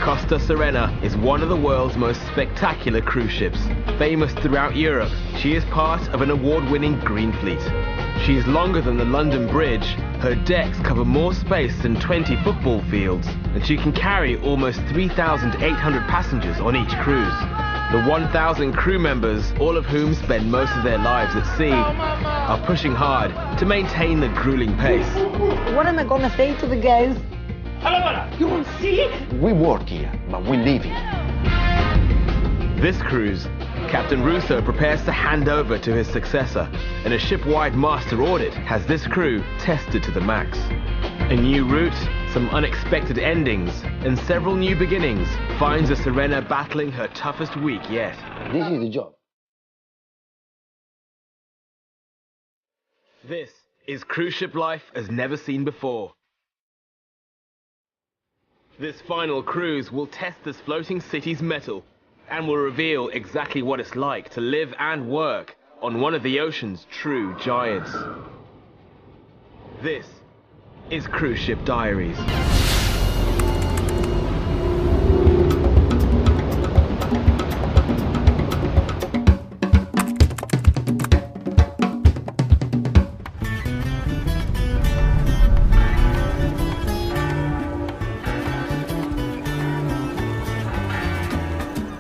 Costa Serena is one of the world's most spectacular cruise ships. Famous throughout Europe, she is part of an award-winning green fleet. She is longer than the London Bridge, her decks cover more space than 20 football fields, and she can carry almost 3,800 passengers on each cruise. The 1,000 crew members, all of whom spend most of their lives at sea, are pushing hard to maintain the grueling pace. What am I gonna say to the guys? You will see? We work here, but we live here. This cruise, Captain Russo prepares to hand over to his successor, and a ship-wide master audit has this crew tested to the max. A new route, some unexpected endings, and several new beginnings finds the Serena battling her toughest week yet. This is the job. This is cruise ship life as never seen before. This final cruise will test this floating city's mettle and will reveal exactly what it's like to live and work on one of the ocean's true giants. This is Cruise Ship Diaries.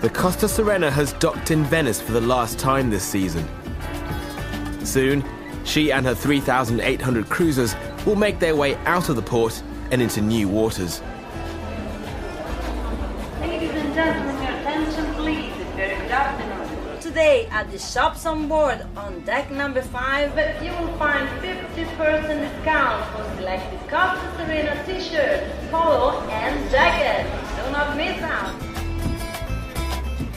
The Costa Serena has docked in Venice for the last time this season. Soon, she and her 3,800 cruisers will make their way out of the port and into new waters. Ladies and gentlemen, your attention please. Very good afternoon. Today at the shops on board on deck number 5, you will find 50% discount on selected Costa Serena t-shirts, polo and jackets. Do not miss out.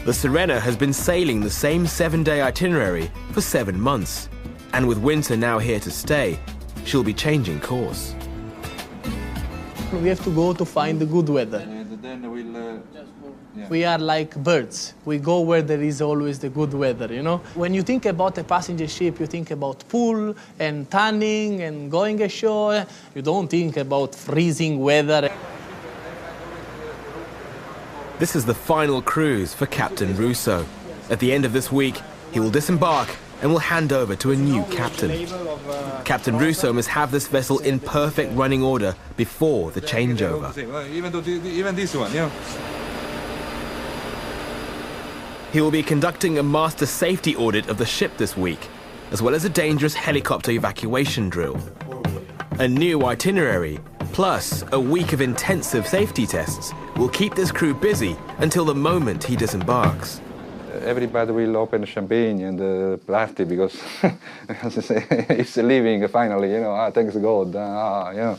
The Serena has been sailing the same 7-day itinerary for 7 months, and with winter now here to stay, she'll be changing course. We have to go to find the good weather. Then we'll, We are like birds. We go where there is always the good weather, you know? When you think about a passenger ship, you think about pool and tanning and going ashore. You don't think about freezing weather. This is the final cruise for Captain Russo. At the end of this week, he will disembark and will hand over to a new captain. Captain Russo must have this vessel in perfect running order before the changeover. Even this one, yeah. He will be conducting a master safety audit of the ship this week, as well as a dangerous helicopter evacuation drill. A new itinerary, plus a week of intensive safety tests, will keep this crew busy until the moment he disembarks. Everybody will open champagne and party because it's leaving finally, you know. Thanks God, you know.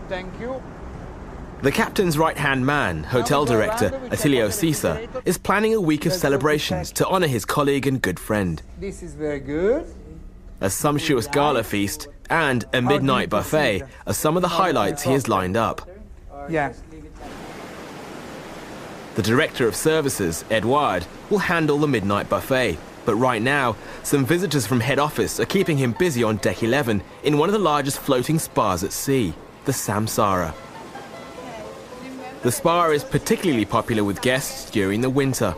Thank you. The captain's right-hand man, hotel director Attilio Cisa, is planning a week of celebrations to honor his colleague and good friend. This is very good. A sumptuous gala feast and a midnight buffet are some of the highlights he has lined up. Yeah. The director of services, Edouard, will handle the midnight buffet. But right now, some visitors from head office are keeping him busy on deck 11 in one of the largest floating spas at sea, the Samsara. The spa is particularly popular with guests during the winter.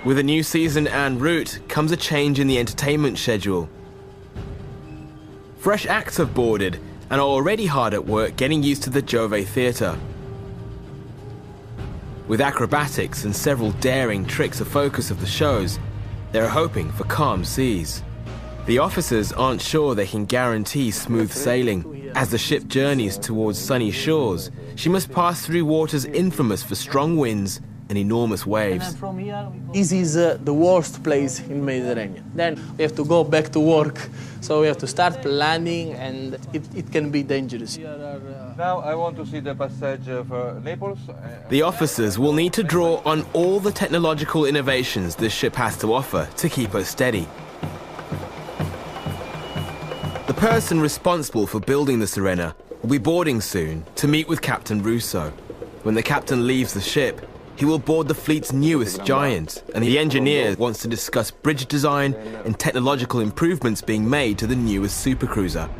With a new season and route comes a change in the entertainment schedule. Fresh acts have boarded and are already hard at work getting used to the Jove Theatre. With acrobatics and several daring tricks a focus of the shows, they're hoping for calm seas. The officers aren't sure they can guarantee smooth sailing. As the ship journeys towards sunny shores, she must pass through waters infamous for strong winds and enormous waves. This is the worst place in Mediterranean. Then we have to go back to work, so we have to start planning, and it can be dangerous. Now I want to see the passage for Naples. The officers will need to draw on all the technological innovations this ship has to offer to keep her steady. The person responsible for building the Serena will be boarding soon to meet with Captain Russo. When the captain leaves the ship, he will board the fleet's newest giant, and the engineer wants to discuss bridge design and technological improvements being made to the newest supercruiser.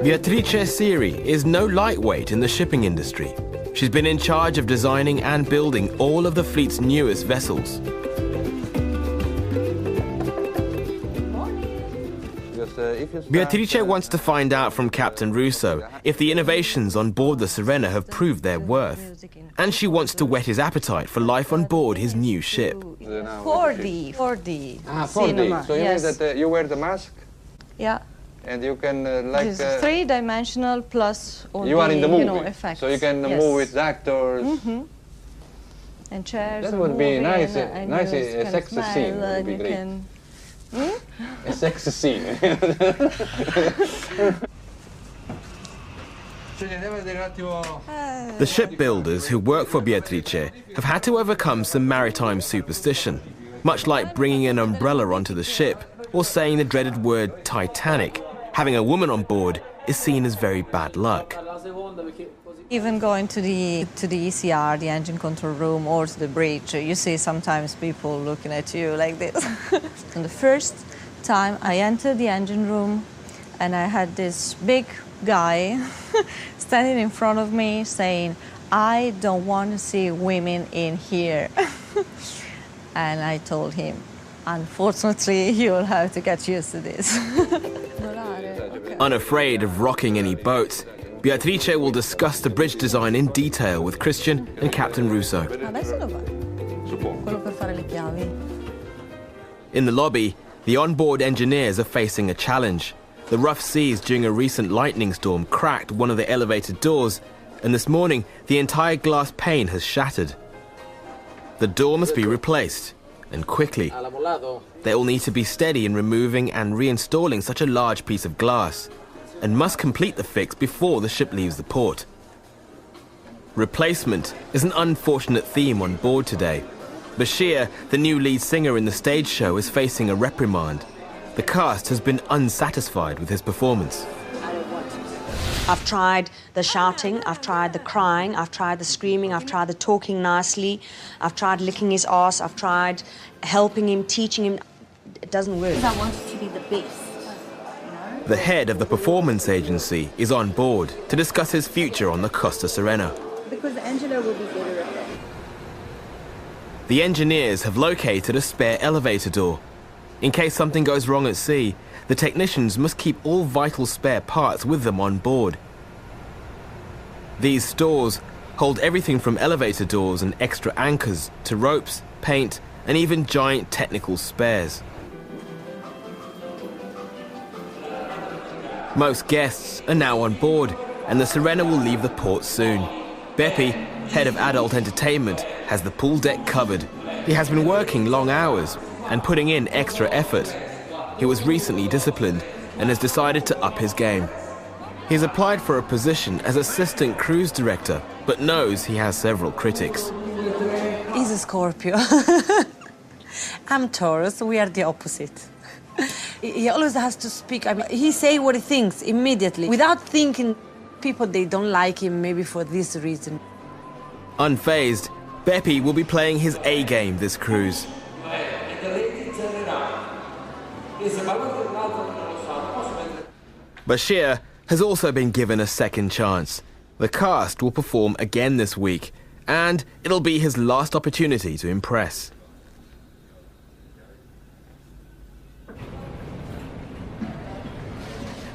Beatrice Siri is no lightweight in the shipping industry. She's been in charge of designing and building all of the fleet's newest vessels. Beatrice wants to find out from Captain Russo if the innovations on board the Serena have proved their worth. And she wants to whet his appetite for life on board his new ship. 4D. 4D. Ah, 4D. Cinema. So you Yes. mean that you wear the mask Yeah. and you can It's three-dimensional plus all you are in the movie, effects. so you can Yes. move with actors. And chairs. That are would be moving, nice, and nice, you a can sexy smile scene would and be you great. can- A sexy scene. The shipbuilders who work for Beatrice have had to overcome some maritime superstition, much like bringing an umbrella onto the ship or saying the dreaded word Titanic. Having a woman on board is seen as very bad luck. Even going to the ECR, the engine control room, or to the bridge, you see sometimes people looking at you like this. And the first time I entered the engine room, and I had this big guy standing in front of me saying, "I don't want to see women in here." And I told him, "Unfortunately, you'll have to get used to this." Unafraid of rocking any boats, Beatrice will discuss the bridge design in detail with Christian and Captain Russo. Adesso lo fa. Quello per fare le chiavi. In the lobby, the onboard engineers are facing a challenge. The rough seas during a recent lightning storm cracked one of the elevator doors, and this morning the entire glass pane has shattered. The door must be replaced, and quickly. They will need to be steady in removing and reinstalling such a large piece of glass, and must complete the fix before the ship leaves the port. Replacement is an unfortunate theme on board today. Bashir, the new lead singer in the stage show, is facing a reprimand. The cast has been unsatisfied with his performance. I've tried the shouting, I've tried the crying, I've tried the screaming, I've tried the talking nicely, I've tried licking his ass, I've tried helping him, teaching him. It doesn't work. I want you to be the best. The head of the performance agency is on board to discuss his future on the Costa Serena. Because Angela will be better at that. The engineers have located a spare elevator door. In case something goes wrong at sea, the technicians must keep all vital spare parts with them on board. These stores hold everything from elevator doors and extra anchors to ropes, paint, and even giant technical spares. Most guests are now on board, and the Serena will leave the port soon. Beppe, head of adult entertainment, has the pool deck covered. He has been working long hours and putting in extra effort. He was recently disciplined and has decided to up his game. He's applied for a position as assistant cruise director, but knows he has several critics. He's a Scorpio. I'm Taurus, we are the opposite. He always has to speak. I mean, he say what he thinks immediately, without thinking people, they don't like him maybe for this reason. Unfazed, Beppe will be playing his A game this cruise. Bashir has also been given a second chance. The cast will perform again this week, and it'll be his last opportunity to impress.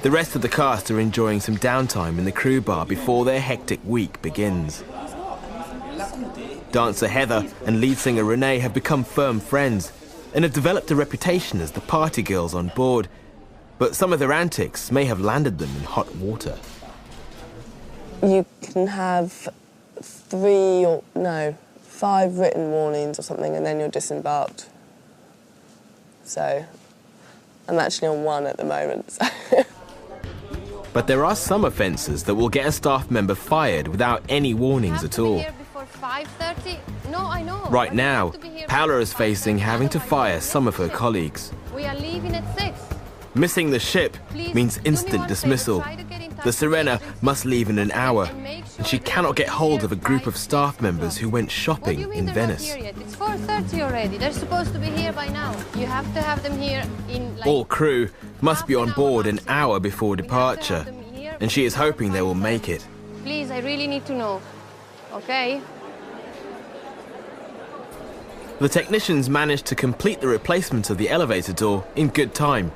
The rest of the cast are enjoying some downtime in the crew bar before their hectic week begins. Dancer Heather and lead singer Renee have become firm friends and have developed a reputation as the party girls on board, but some of their antics may have landed them in hot water. You can have 5 written warnings or something, and then you're disembarked. So I'm actually on 1 at the moment. So. But there are some offences that will get a staff member fired without any warnings at all. Right now, Paola is facing having to fire some of her colleagues. We are leaving at 6. Missing the ship means instant dismissal. The Serena must leave in an hour, and she cannot get hold of a group of staff members who went shopping in Venice. It's 4:30 already. They're supposed to be here by now. You have to have them here in All crew must be on board an hour before departure. and she is hoping they will make it. Please, I really need to know, okay? The technicians managed to complete the replacement of the elevator door in good time.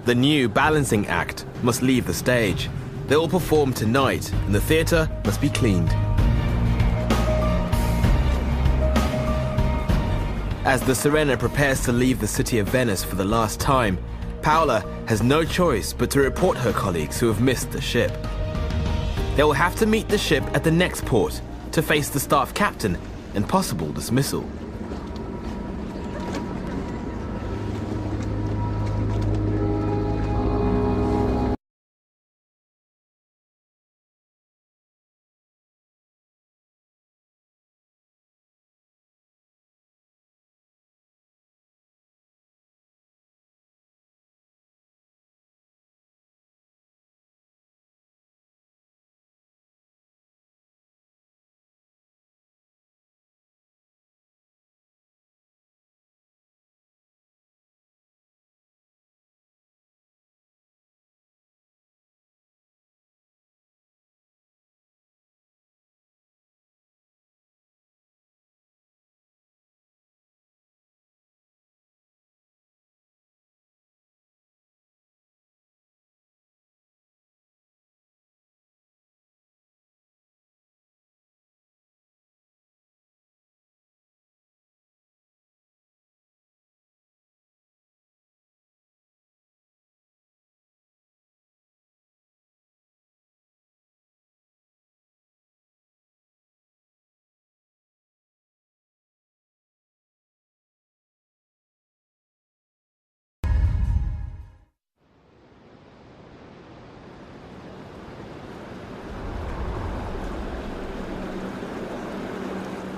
The new balancing act must leave the stage. They will perform tonight, and the theatre must be cleaned. As the Sirena prepares to leave the city of Venice for the last time, Paola has no choice but to report her colleagues who have missed the ship. They will have to meet the ship at the next port to face the staff captain and possible dismissal.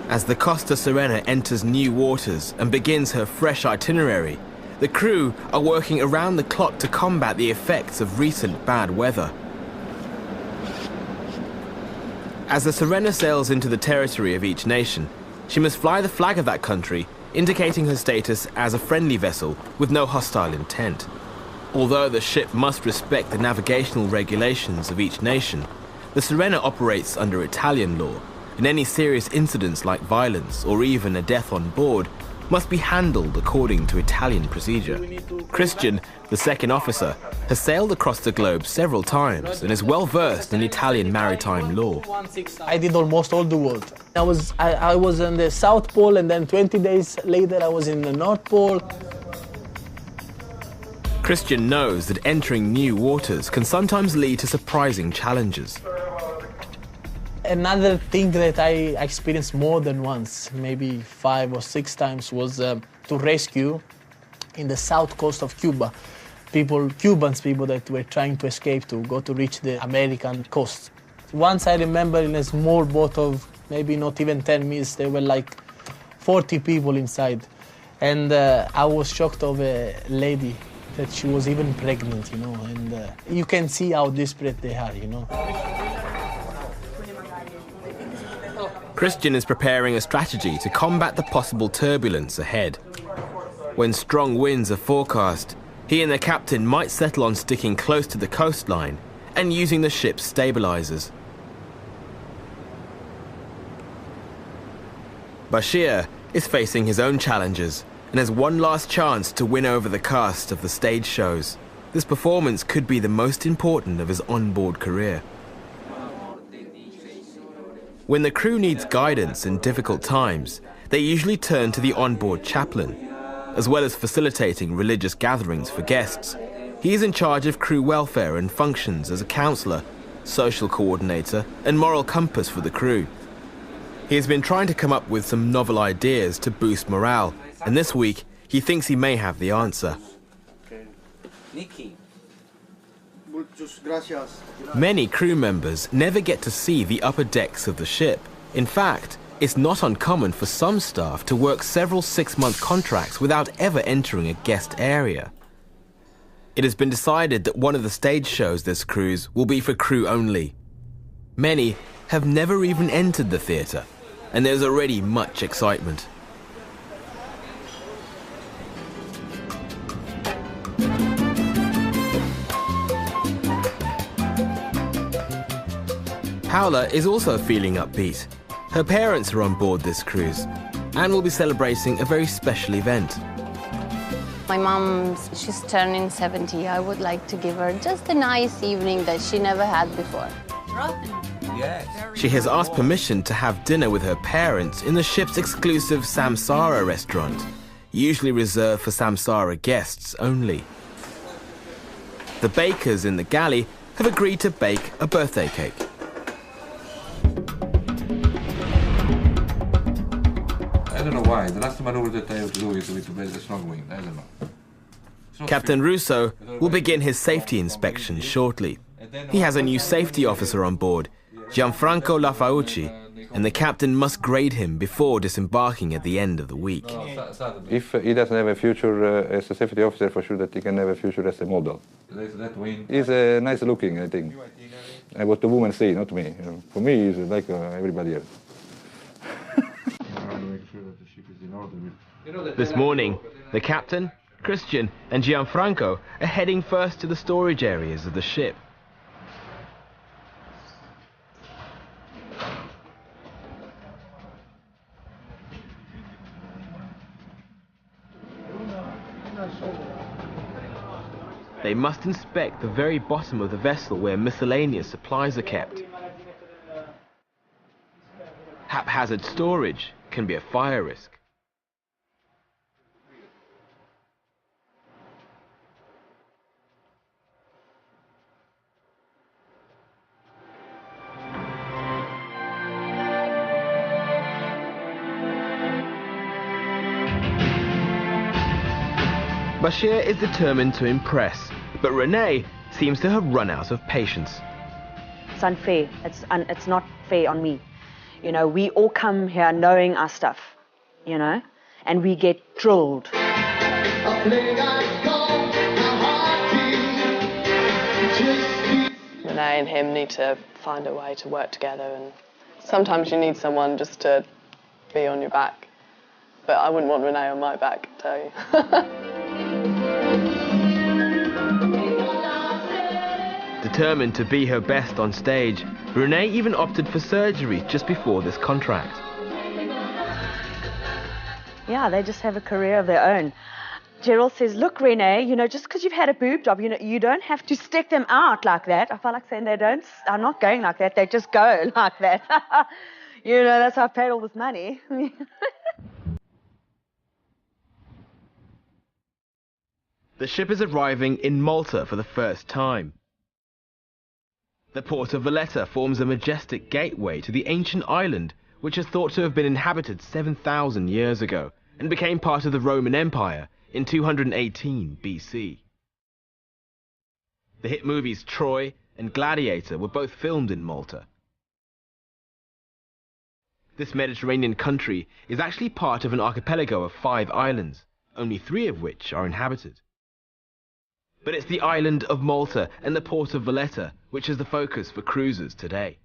As the Costa Sirena enters new waters and begins her fresh itinerary, the crew are working around the clock to combat the effects of recent bad weather. As the Sirena sails into the territory of each nation, she must fly the flag of that country, indicating her status as a friendly vessel with no hostile intent. Although the ship must respect the navigational regulations of each nation, the Sirena operates under Italian law, and any serious incidents like violence or even a death on board must be handled according to Italian procedure. Christian, the second officer, has sailed across the globe several times and is well versed in Italian maritime law. I did almost all the world. I was in the South Pole, and then 20 days later I was in the North Pole. Christian knows that entering new waters can sometimes lead to surprising challenges. Another thing that I experienced more than once, maybe 5 or 6 times, was to rescue in the south coast of Cuba Cubans that were trying to escape to go to reach the American coast. Once I remember in a small boat of maybe not even 10 meters, there were like 40 people inside. And I was shocked of a lady that she was even pregnant, you know, and you can see how desperate they are, you know. Christian is preparing a strategy to combat the possible turbulence ahead. When strong winds are forecast, he and the captain might settle on sticking close to the coastline and using the ship's stabilizers. Bashir is facing his own challenges and has one last chance to win over the cast of the stage shows. This performance could be the most important of his onboard career. When the crew needs guidance in difficult times, they usually turn to the onboard chaplain. As well as facilitating religious gatherings for guests, he is in charge of crew welfare and functions as a counselor, social coordinator, and moral compass for the crew. He has been trying to come up with some novel ideas to boost morale, and this week he thinks he may have the answer. Many crew members never get to see the upper decks of the ship. In fact, it's not uncommon for some staff to work several 6-month contracts without ever entering a guest area. It has been decided that one of the stage shows this cruise will be for crew only. Many have never even entered the theatre, and there's already much excitement. Paula is also feeling upbeat. Her parents are on board this cruise and will be celebrating a very special event. My mom, she's turning 70. I would like to give her just a nice evening that she never had before. She has asked permission to have dinner with her parents in the ship's exclusive Samsara restaurant, usually reserved for Samsara guests only. The bakers in the galley have agreed to bake a birthday cake. I don't know why. The last maneuver that I have to do is with the strong wind. I don't know. Captain Russo will begin his safety inspection shortly. He has a new safety officer on board, Gianfranco Lafauci, and the captain must grade him before disembarking at the end of the week. If he doesn't have a future as a safety officer, for sure that he can have a future as a model. He's nice looking, I think. And what the women say, not me. You know, for me, he's like everybody else. This morning, the captain, Christian, and Gianfranco are heading first to the storage areas of the ship. They must inspect the very bottom of the vessel where miscellaneous supplies are kept. Haphazard storage can be a fire risk. Bashir is determined to impress, but Renee seems to have run out of patience. It's unfair. It's not fair on me. You know, we all come here knowing our stuff, you know, and we get drilled. Renee and him need to find a way to work together, and sometimes you need someone just to be on your back. But I wouldn't want Renee on my back, I tell you. Determined to be her best on stage, Renee even opted for surgery just before this contract. Yeah, they just have a career of their own. Gerald says, look, Renee, you know, just because you've had a boob job, you know, you don't have to stick them out like that. I felt like saying I'm not going like that, they just go like that. You know, that's how I've paid all this money. The ship is arriving in Malta for the first time. The port of Valletta forms a majestic gateway to the ancient island, which is thought to have been inhabited 7,000 years ago and became part of the Roman Empire in 218 BC. The hit movies Troy and Gladiator were both filmed in Malta. This Mediterranean country is actually part of an archipelago of 5 islands, only 3 of which are inhabited. But it's the island of Malta and the port of Valletta which is the focus for cruisers today.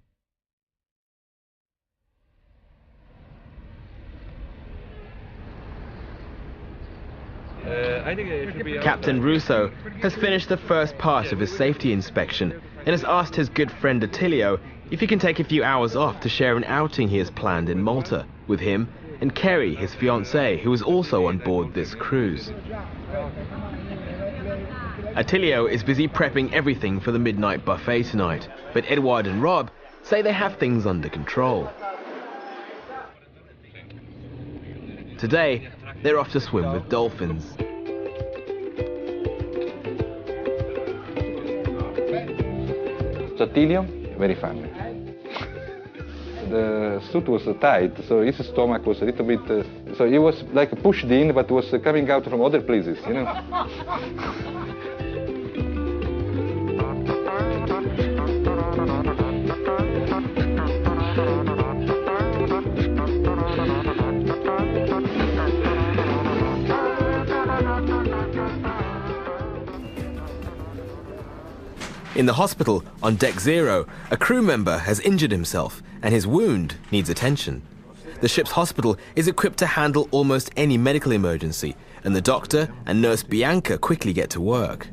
Captain Russo has finished the first part of his safety inspection and has asked his good friend Attilio if he can take a few hours off to share an outing he has planned in Malta with him and Kerry, his fiancée, who is also on board this cruise. Attilio is busy prepping everything for the midnight buffet tonight, but Edward and Rob say they have things under control. Today, they're off to swim with dolphins. Attilio, very funny. The suit was tight, so his stomach was a little bit... so he was like pushed in, but was coming out from other places, you know. In the hospital, on Deck Zero, a crew member has injured himself and his wound needs attention. The ship's hospital is equipped to handle almost any medical emergency, and the doctor and nurse Bianca quickly get to work.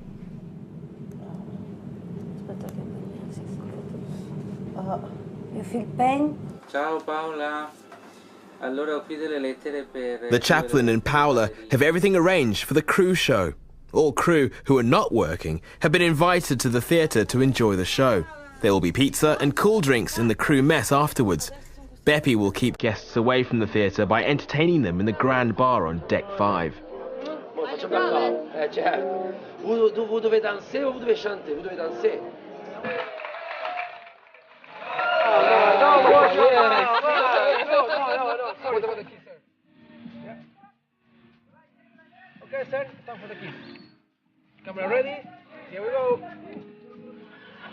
You feel pain? Ciao Paola. Allora qui delle lettere per... The chaplain and Paola have everything arranged for the crew show. All crew who are not working have been invited to the theatre to enjoy the show. There will be pizza and cool drinks in the crew mess afterwards. Beppe will keep guests away from the theatre by entertaining them in the grand bar on Deck 5. certo. Vous devez danser ou vous devez chanter? Vous devez danser. Okay, sir, time for the kiss. Camera ready? Here we go.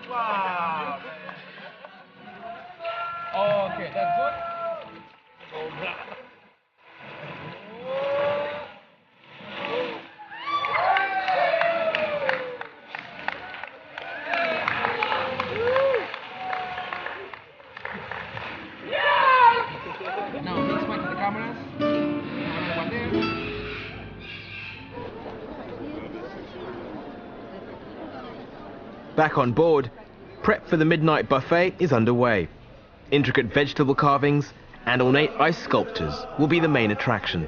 Wow. Okay, that's good. Now, next one to the cameras. One there. Back on board, prep for the midnight buffet is underway. Intricate vegetable carvings and ornate ice sculptures will be the main attraction.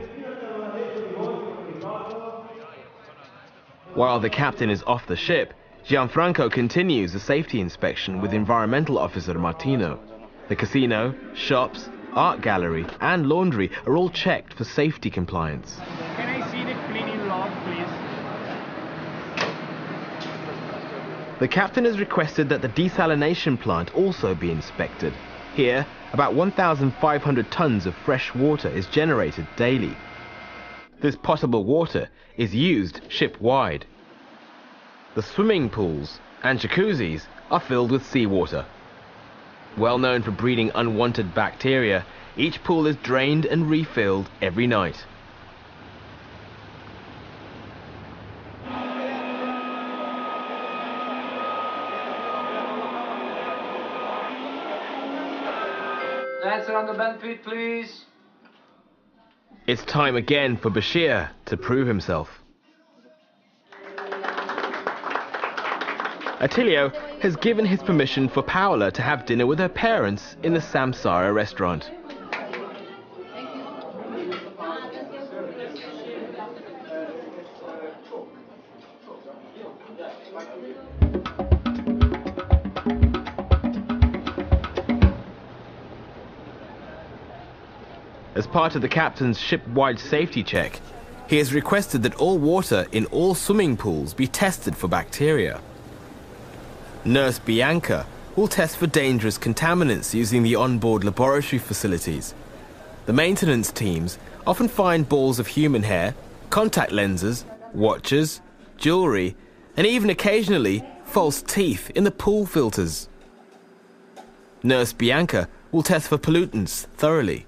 While the captain is off the ship, Gianfranco continues the safety inspection with Environmental Officer Martino. The casino, shops, art gallery and laundry are all checked for safety compliance. Can I see the cleaning log, please? The captain has requested that the desalination plant also be inspected. Here, about 1,500 tons of fresh water is generated daily. This potable water is used ship-wide. The swimming pools and jacuzzis are filled with seawater. Well known for breeding unwanted bacteria, each pool is drained and refilled every night. Dancer on the benefit, please. It's time again for Bashir to prove himself. Attilio has given his permission for Paola to have dinner with her parents in the Samsara restaurant. As part of the captain's ship-wide safety check, he has requested that all water in all swimming pools be tested for bacteria. Nurse Bianca will test for dangerous contaminants using the onboard laboratory facilities. The maintenance teams often find balls of human hair, contact lenses, watches, jewelry, and even occasionally false teeth in the pool filters. Nurse Bianca will test for pollutants thoroughly.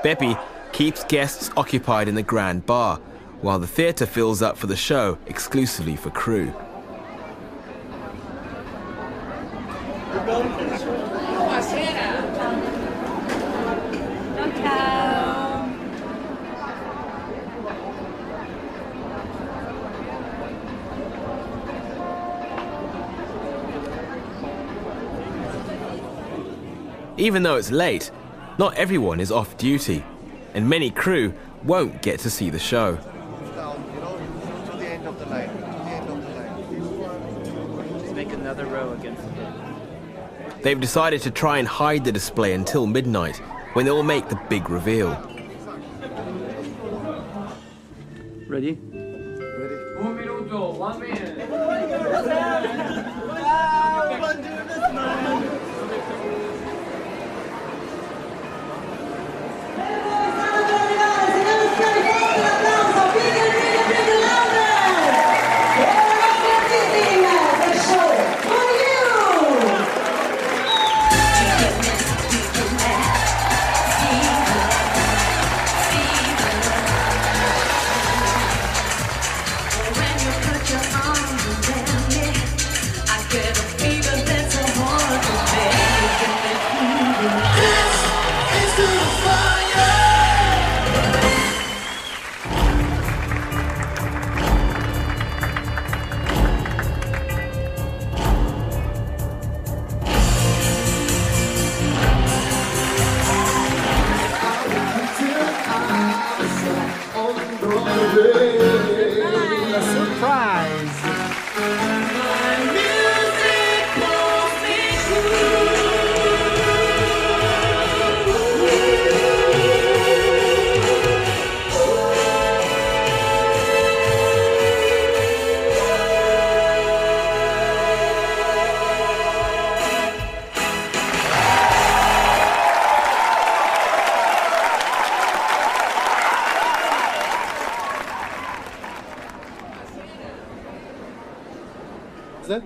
Beppe keeps guests occupied in the grand bar, while the theatre fills up for the show exclusively for crew. Even though it's late, not everyone is off duty, and many crew won't get to see the show. Just make another row against the door. They've decided to try and hide the display until midnight, when they'll make the big reveal. Ready? Ready. 1 minuto, 1 minute.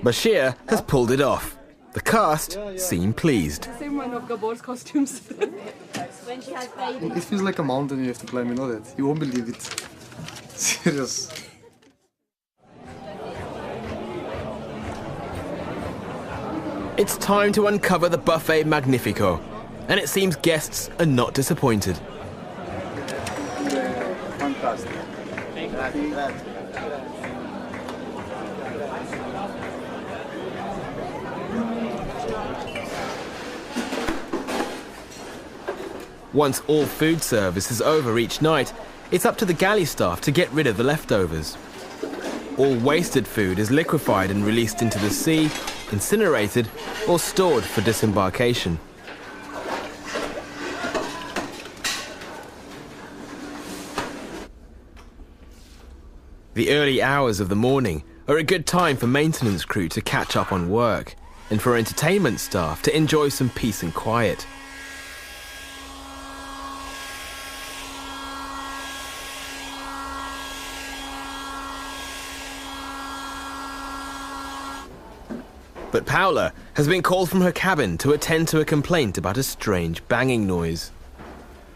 Bashir has pulled it off. The cast seem pleased. Same one of Gabor's costumes. When she has baby. It feels like a mountain you have to climb, you know that? You won't believe it. Serious. It's time to uncover the buffet magnifico, and it seems guests are not disappointed. Fantastic. Once all food service is over each night, it's up to the galley staff to get rid of the leftovers. All wasted food is liquefied and released into the sea, incinerated, or stored for disembarkation. The early hours of the morning are a good time for maintenance crew to catch up on work, and for entertainment staff to enjoy some peace and quiet. But Paula has been called from her cabin to attend to a complaint about a strange banging noise.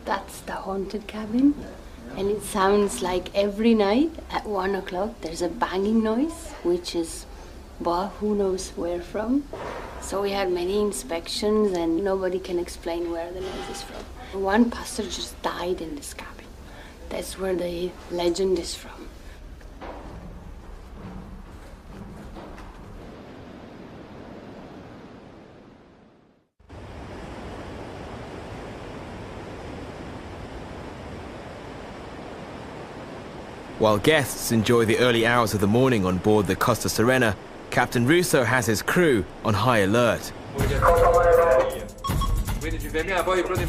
That's the haunted cabin, and it sounds like every night at 1 o'clock there's a banging noise, which is, well, who knows where from. So we had many inspections and nobody can explain where the noise is from. One pastor just died in this cabin. That's where the legend is from. While guests enjoy the early hours of the morning on board the Costa Serena, Captain Russo has his crew on high alert.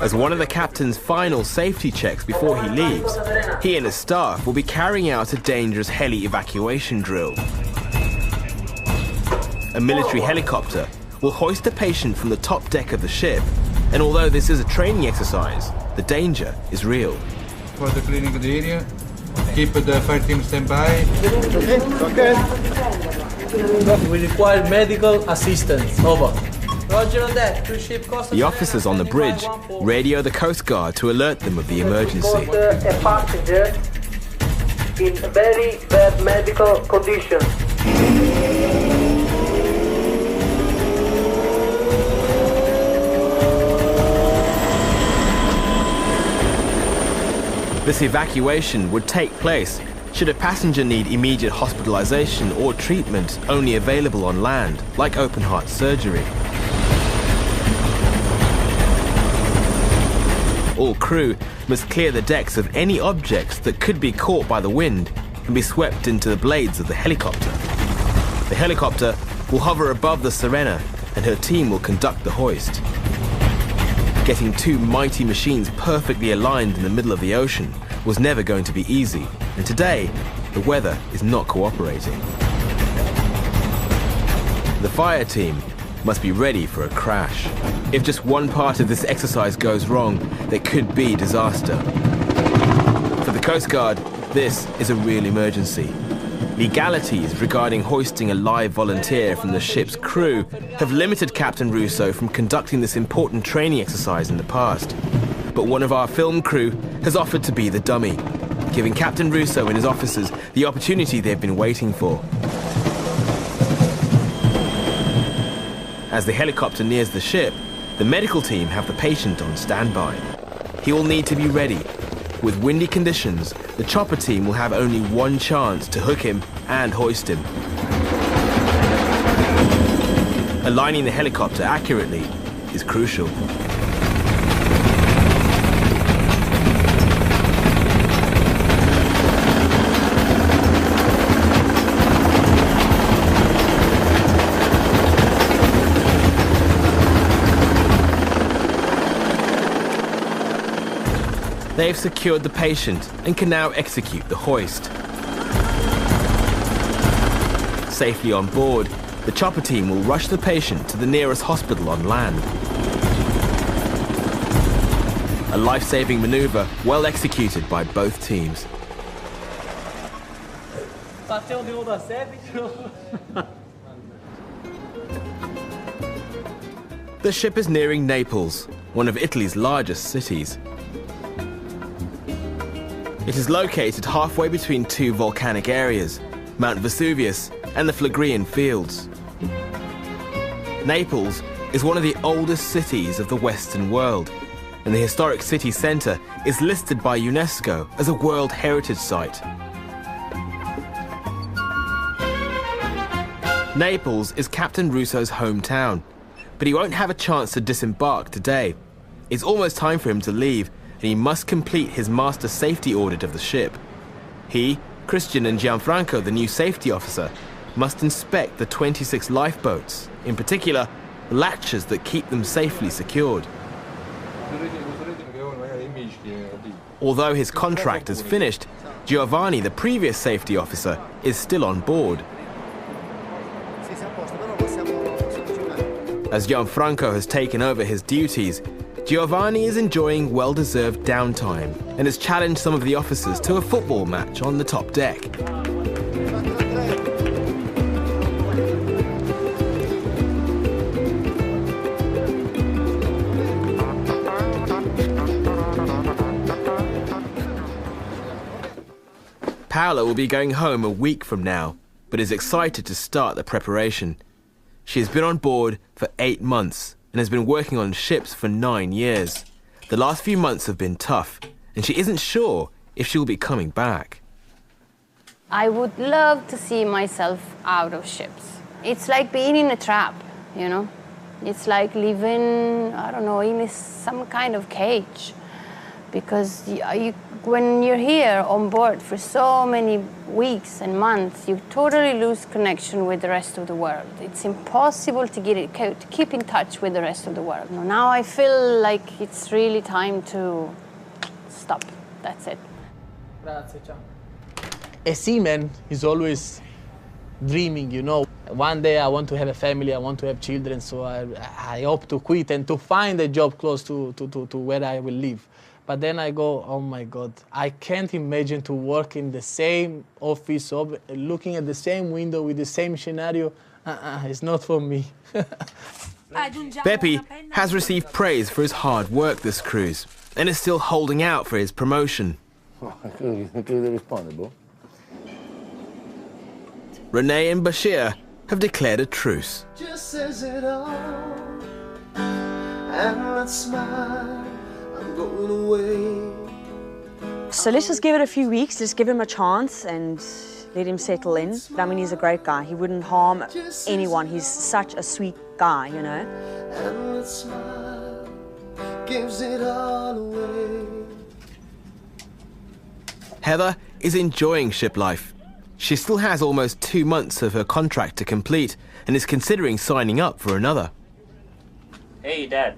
As one of the captain's final safety checks before he leaves, he and his staff will be carrying out a dangerous heli evacuation drill. A military helicopter will hoist a patient from the top deck of the ship, and although this is a training exercise, the danger is real. For the cleaning of the area, keep the fire team standby. Okay. We require medical assistance. Over. Roger on that. Cruise ship Costa. The officers on the bridge radio the Coast Guard to alert them of the emergency. A passenger in very bad medical condition. This evacuation would take place should a passenger need immediate hospitalization or treatment only available on land, like open heart surgery. All crew must clear the decks of any objects that could be caught by the wind and be swept into the blades of the helicopter. The helicopter will hover above the Serena and her team will conduct the hoist. Getting two mighty machines perfectly aligned in the middle of the ocean was never going to be easy, and today, the weather is not cooperating. The fire team must be ready for a crash. If just one part of this exercise goes wrong, there could be disaster. For the Coast Guard, this is a real emergency. Legalities regarding hoisting a live volunteer from the ship's crew have limited Captain Russo from conducting this important training exercise in the past. But one of our film crew has offered to be the dummy, giving Captain Russo and his officers the opportunity they've been waiting for. As the helicopter nears the ship, the medical team have the patient on standby. He will need to be ready. With windy conditions, the chopper team will have only one chance to hook him and hoist him. Aligning the helicopter accurately is crucial. They have secured the patient and can now execute the hoist. Safely on board, the chopper team will rush the patient to the nearest hospital on land. A life-saving maneuver well executed by both teams. The ship is nearing Naples, one of Italy's largest cities. It is located halfway between two volcanic areas, Mount Vesuvius and the Phlegrean Fields. Naples is one of the oldest cities of the Western world, and the historic city centre is listed by UNESCO as a World Heritage Site. Naples is Captain Russo's hometown, but he won't have a chance to disembark today. It's almost time for him to leave, and he must complete his master safety audit of the ship. He, Christian and Gianfranco, the new safety officer, must inspect the 26 lifeboats, in particular, the latches that keep them safely secured. Although his contract is finished, Giovanni, the previous safety officer, is still on board. As Gianfranco has taken over his duties, Giovanni is enjoying well-deserved downtime and has challenged some of the officers to a football match on the top deck. Paola will be going home a week from now, but is excited to start the preparation. She has been on board for 8 months and has been working on ships for 9 years. The last few months have been tough, and she isn't sure if she will be coming back. I would love to see myself out of ships. It's like being in a trap, you know? It's like living, I don't know, in some kind of cage. Because when you're here on board for so many weeks and months, you totally lose connection with the rest of the world. It's impossible to keep in touch with the rest of the world. Now I feel like it's really time to stop. That's it. A seaman is always dreaming, you know. One day I want to have a family, I want to have children, so I hope to quit and to find a job close to where I will live. But then I go, oh my God, I can't imagine to work in the same office, looking at the same window with the same scenario. It's not for me. Beppe has received praise for his hard work this cruise and is still holding out for his promotion. Renee and Bashir have declared a truce. Just says it all, and let's smile. I'm going away. So let's just give it a few weeks, let's give him a chance and let him settle in. I mean, he's a great guy. He wouldn't harm anyone. He's such a sweet guy, you know. And let's smile, gives it all away. Heather is enjoying ship life. She still has almost 2 months of her contract to complete and is considering signing up for another. Hey, Dad.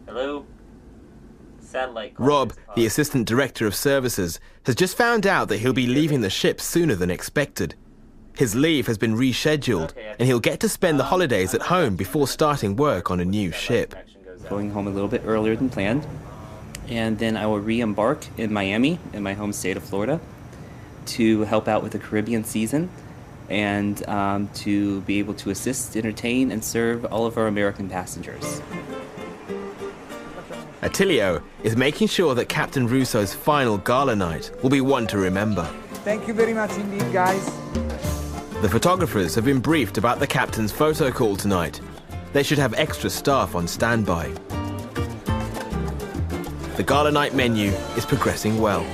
Hello? Satellite. Rob, the Assistant Director of Services, has just found out that he'll be leaving the ship sooner than expected. His leave has been rescheduled, and he'll get to spend the holidays at home before starting work on a new ship. Going home a little bit earlier than planned, and then I will re-embark in Miami, in my home state of Florida, to help out with the Caribbean season and to be able to assist, entertain, and serve all of our American passengers. Attilio is making sure that Captain Russo's final gala night will be one to remember. Thank you very much indeed, guys. The photographers have been briefed about the captain's photo call tonight. They should have extra staff on standby. The gala night menu is progressing well.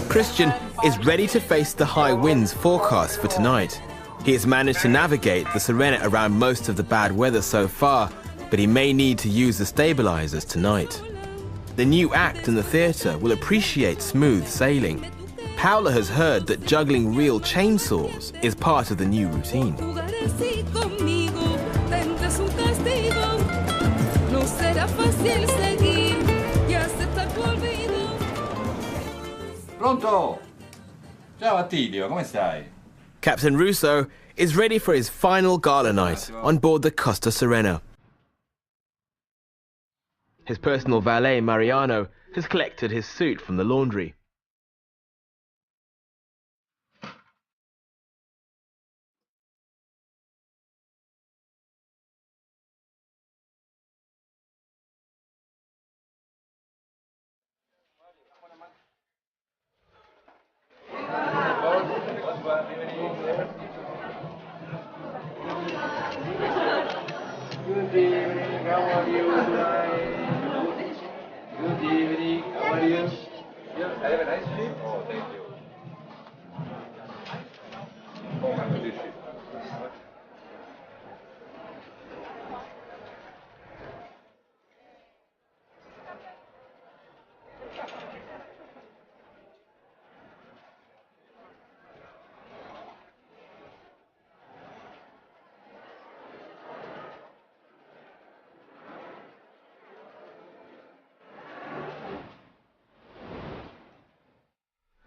Christian is ready to face the high winds forecast for tonight. He has managed to navigate the Serenit around most of the bad weather so far, but he may need to use the stabilizers tonight. The new act in the theatre will appreciate smooth sailing. Paola has heard that juggling real chainsaws is part of the new routine. así conmigo, tendrás un castigo. No será fácil seguir y aceptar tu olvido. Pronto? Ciao Attilio, come stai? Captain Russo is ready for his final gala night on board the Costa Serena. His personal valet, Mariano, has collected his suit from the laundry. Good evening, how are you tonight? Good evening, how are you? I have a nice sleep. Oh, thank you. Oh, I'm with this ship.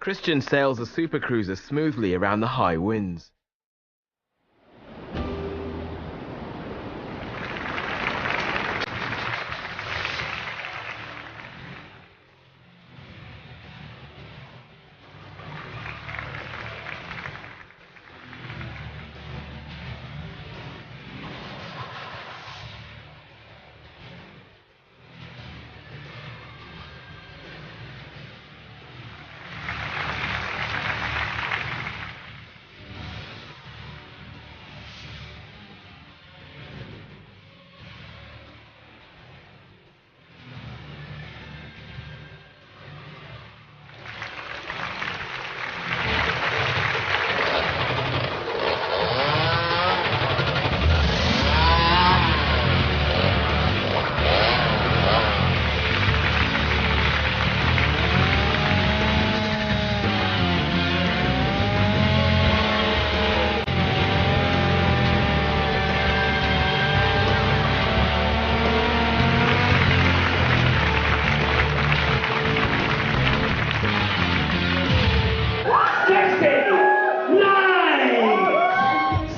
Christian sails the supercruiser smoothly around the high winds.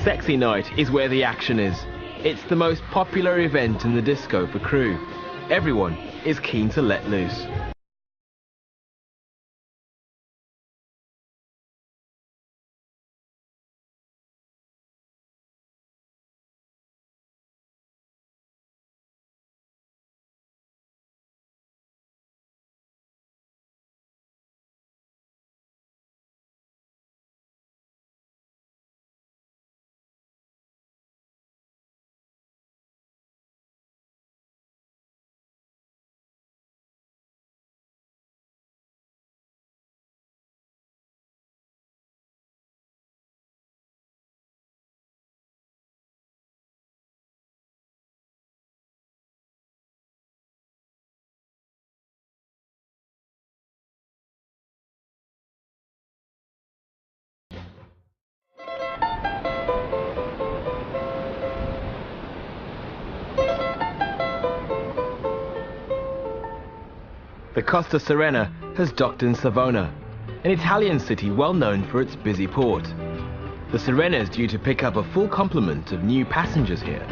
Sexy Night is where the action is. It's the most popular event in the disco for crew. Everyone is keen to let loose. The Costa Serena has docked in Savona, an Italian city well known for its busy port. The Serena is due to pick up a full complement of new passengers here.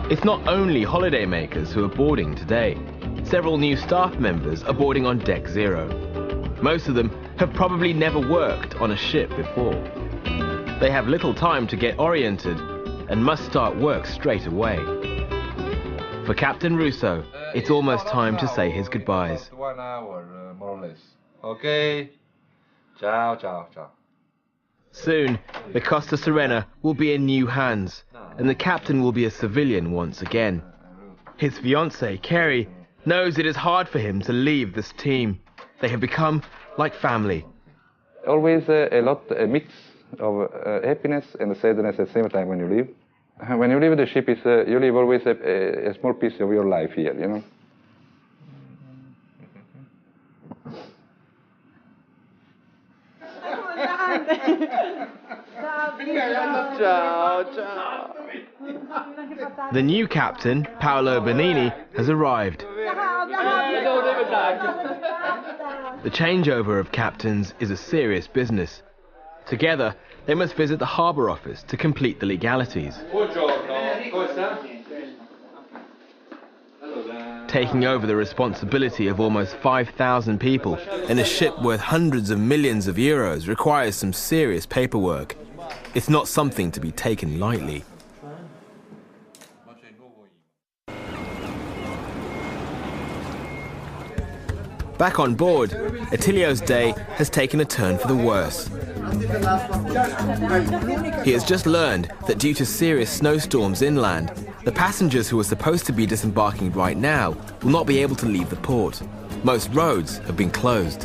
It's not only holidaymakers who are boarding today. Several new staff members are boarding on Deck Zero. Most of them have probably never worked on a ship before. They have little time to get oriented and must start work straight away. For Captain Russo, it's almost time to say his goodbyes. 1 hour, more or less. Okay. Ciao, ciao, ciao. Soon, the Costa Serena will be in new hands, and the captain will be a civilian once again. His fiancée, Carrie, knows it is hard for him to leave this team. They have become like family. Always a mix of happiness and sadness at the same time when you leave. When you leave the ship, you leave always a small piece of your life here, you know. Ciao, ciao. The new captain, Paolo Benini, has arrived. The changeover of captains is a serious business. Together, they must visit the harbour office to complete the legalities. Taking over the responsibility of almost 5,000 people in a ship worth hundreds of millions of euros requires some serious paperwork. It's not something to be taken lightly. Back on board, Attilio's day has taken a turn for the worse. He has just learned that due to serious snowstorms inland, the passengers who are supposed to be disembarking right now will not be able to leave the port. Most roads have been closed.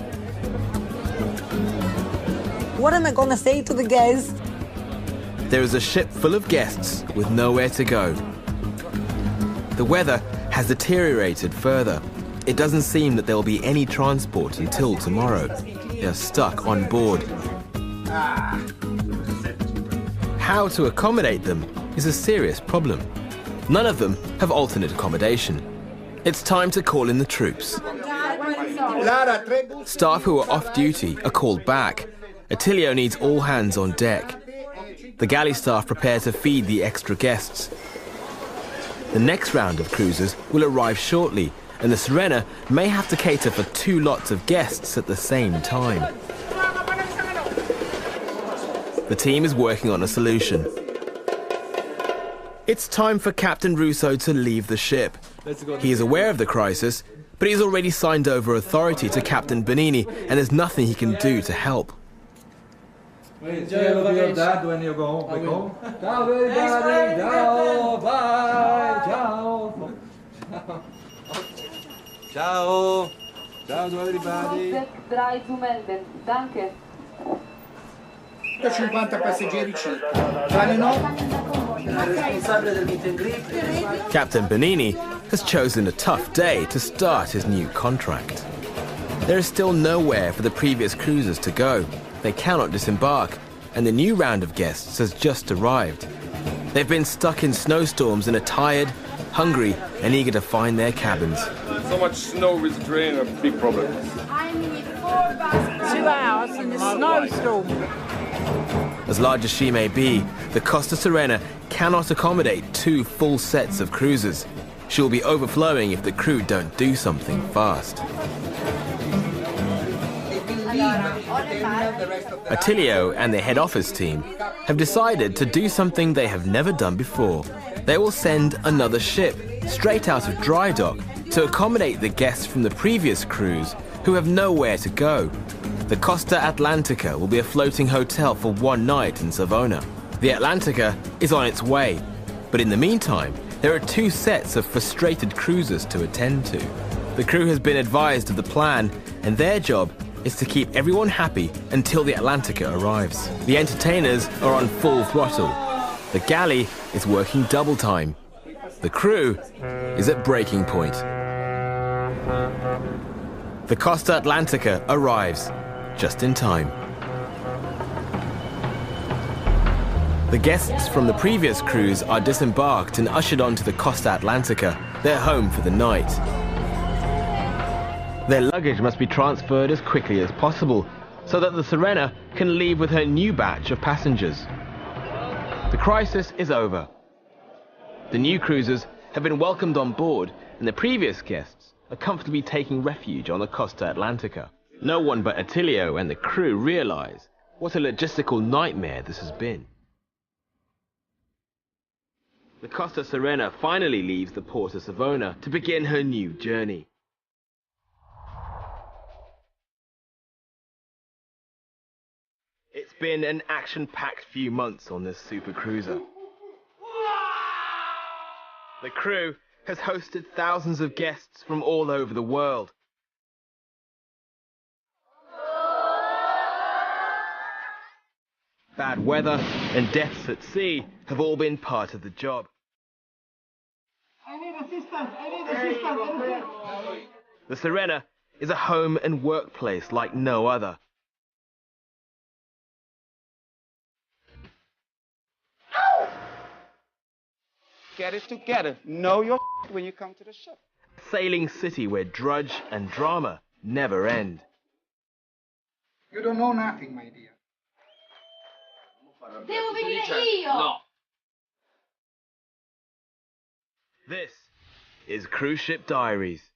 What am I gonna say to the guys? There is a ship full of guests with nowhere to go. The weather has deteriorated further. It doesn't seem that there will be any transport until tomorrow. They are stuck on board. How to accommodate them is a serious problem. None of them have alternate accommodation. It's time to call in the troops. Staff who are off duty are called back. Attilio needs all hands on deck. The galley staff prepare to feed the extra guests. The next round of cruisers will arrive shortly, and the Serena may have to cater for 2 lots of guests at the same time. The team is working on a solution. It's time for Captain Russo to leave the ship. He is aware of the crisis, but he's already signed over authority to Captain Benini, and there's nothing he can do to help. Wait, say hello to your dad when you go home. Back home. Ciao everybody. Ciao. Bye. Ciao. Ciao. Ciao to everybody. Drei zu melden. Danke. 50 passeggeri circa. Vale no? Responsabile del meet and greet. Captain Benini has chosen a tough day to start his new contract. There is still nowhere for the previous cruisers to go. They cannot disembark, and the new round of guests has just arrived. They've been stuck in snowstorms and are tired, hungry, and eager to find their cabins. So much snow with the train, a big problem. I need 4 buses. 2 hours in a snowstorm. As large as she may be, the Costa Serena cannot accommodate 2 full sets of cruisers. She will be overflowing if the crew don't do something fast. Attilio and the head office team have decided to do something they have never done before. They will send another ship straight out of dry dock to accommodate the guests from the previous cruise who have nowhere to go. The Costa Atlantica will be a floating hotel for 1 night in Savona. The Atlantica is on its way, but in the meantime, there are 2 sets of frustrated cruisers to attend to. The crew has been advised of the plan, and their job is to keep everyone happy until the Atlantica arrives. The entertainers are on full throttle. The galley is working double time. The crew is at breaking point. The Costa Atlantica arrives just in time. The guests from the previous cruise are disembarked and ushered onto the Costa Atlantica, their home for the night. Their luggage must be transferred as quickly as possible so that the Serena can leave with her new batch of passengers. The crisis is over. The new cruisers have been welcomed on board, and the previous guests are comfortably taking refuge on the Costa Atlantica. No one but Attilio and the crew realize what a logistical nightmare this has been. The Costa Serena finally leaves the port of Savona to begin her new journey. It's been an action-packed few months on this super cruiser. The crew has hosted thousands of guests from all over the world. Bad weather and deaths at sea have all been part of the job. I need assistance, I need assistance. The Serena is a home and workplace like no other. get it together. Know your when you come to the ship. Sailing city where drudge and drama never end. You don't know nothing, my dear. Devo venire io! No. This is Cruise Ship Diaries.